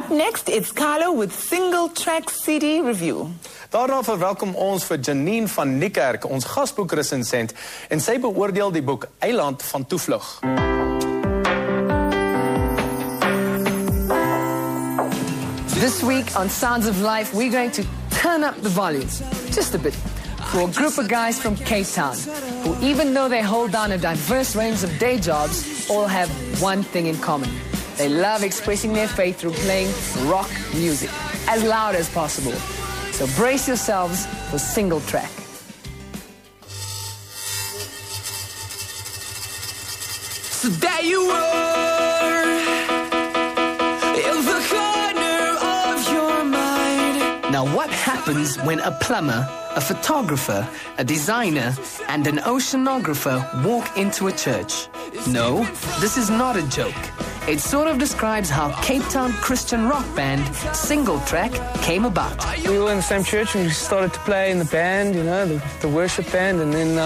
Up next, it's Carlo with Singletrack CD review. Daarna verwelkom ons vir Janine van Niekerk, ons gasboekresensent, en sy beoordeel die boek Eiland van Toevlug. This week on Sounds of Life, we're going to turn up the volume, just a bit, for a group of guys from Cape Town, who even though they hold down a diverse range of day jobs, all have one thing in common. They love expressing their faith through playing rock music, as loud as possible. So brace yourselves for Singletrack. So there you are, in the corner of your mind. Now what happens when a plumber, a photographer, a designer, and an oceanographer walk into a church? No, this is not a joke. It sort of describes how Cape Town Christian rock band Singletrack came about. We were in the same church and we started to play in the band, you know, the worship band, and then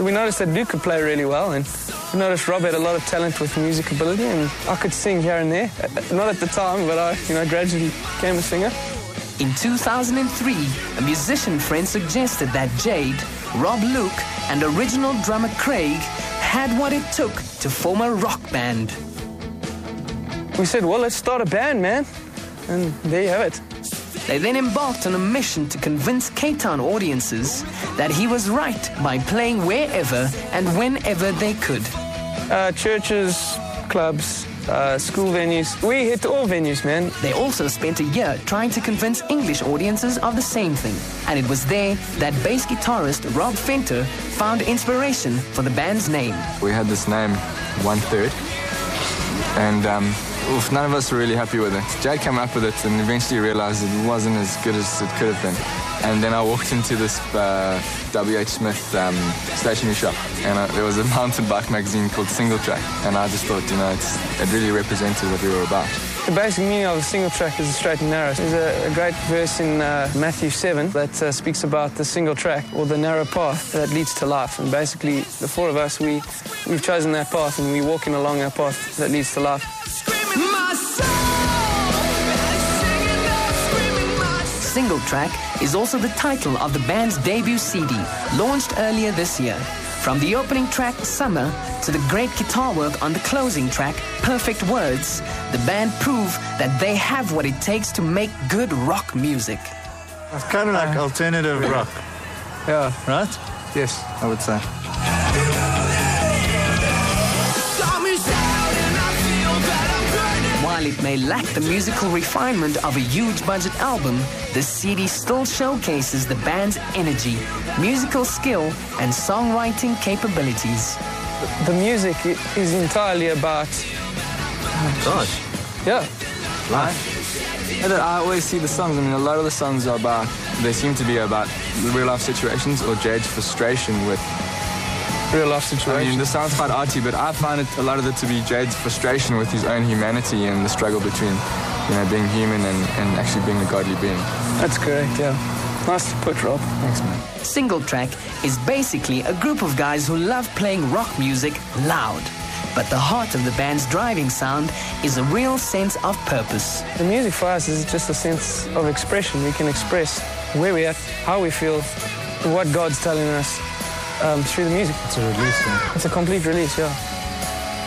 we noticed that Luke could play really well, and we noticed Rob had a lot of talent with music ability, and I could sing here and there. Not at the time, but I gradually became a singer. In 2003, a musician friend suggested that Jade, Rob Luke, and original drummer Craig had what it took to form a rock band. We said, well, let's start a band, man. And there you have it. They then embarked on a mission to convince Cape Town audiences that he was right by playing wherever and whenever they could. Churches, clubs, school venues. We hit all venues, man. They also spent a year trying to convince English audiences of the same thing. And it was there that bass guitarist Rob Fenter found inspiration for the band's name. We had this name, 1/3, and none of us were really happy with it. Jade came up with it and eventually realized it wasn't as good as it could have been. And then I walked into this W.H. Smith stationery shop, and there was a mountain bike magazine called Singletrack, and I just thought, it really represented what we were about. The basic meaning of a single track is a straight and narrow. There's a great verse in Matthew 7 that speaks about the single track, or the narrow path that leads to life. And basically, the four of us, we've chosen that path, and we're walking along that path that leads to life. Singletrack is also the title of the band's debut CD, launched earlier this year. From the opening track, Summer, to the great guitar work on the closing track, Perfect Words, the band prove that they have what it takes to make good rock music. It's kind of like alternative rock. Yeah. Right? Yes, I would say. While it may lack the musical refinement of a huge budget album, the CD still showcases the band's energy, musical skill, and songwriting capabilities. The music is entirely about... Gosh. Yeah. Life. I always see the songs, a lot of the songs are about, they seem to be about real life situations or Jade's frustration with real life situation. This sounds quite arty, but I find a lot of it to be Jade's frustration with his own humanity and the struggle between, being human and actually being a godly being. That's correct, yeah. Nice to put, Rob. Thanks, man. Singletrack is basically a group of guys who love playing rock music loud. But the heart of the band's driving sound is a real sense of purpose. The music for us is just a sense of expression. We can express where we're at, how we feel, what God's telling us. Through the music. It's a release, man. It's a complete release, yeah.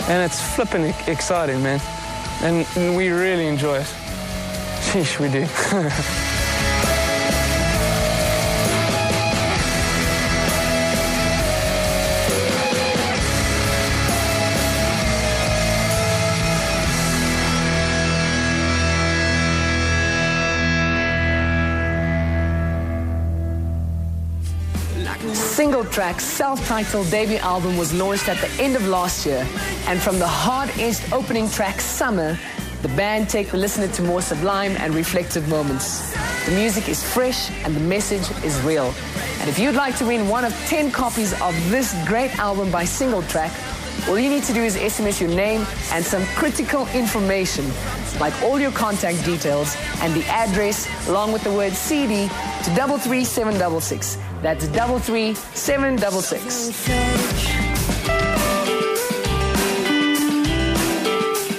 And it's flipping exciting, man. And we really enjoy it. Sheesh, we do. Singletrack's self-titled debut album was launched at the end of last year, and from the hard-edged opening track, Summer, the band take the listener to more sublime and reflective moments. The music is fresh and the message is real. And if you'd like to win one of 10 copies of this great album by Singletrack, all you need to do is SMS your name and some critical information, like all your contact details and the address, along with the word CD, to 33766. That's 33766.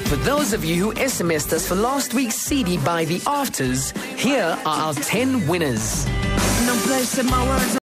For those of you who SMS'd us for last week's CD by The Afters, here are our 10 winners. No place in my words.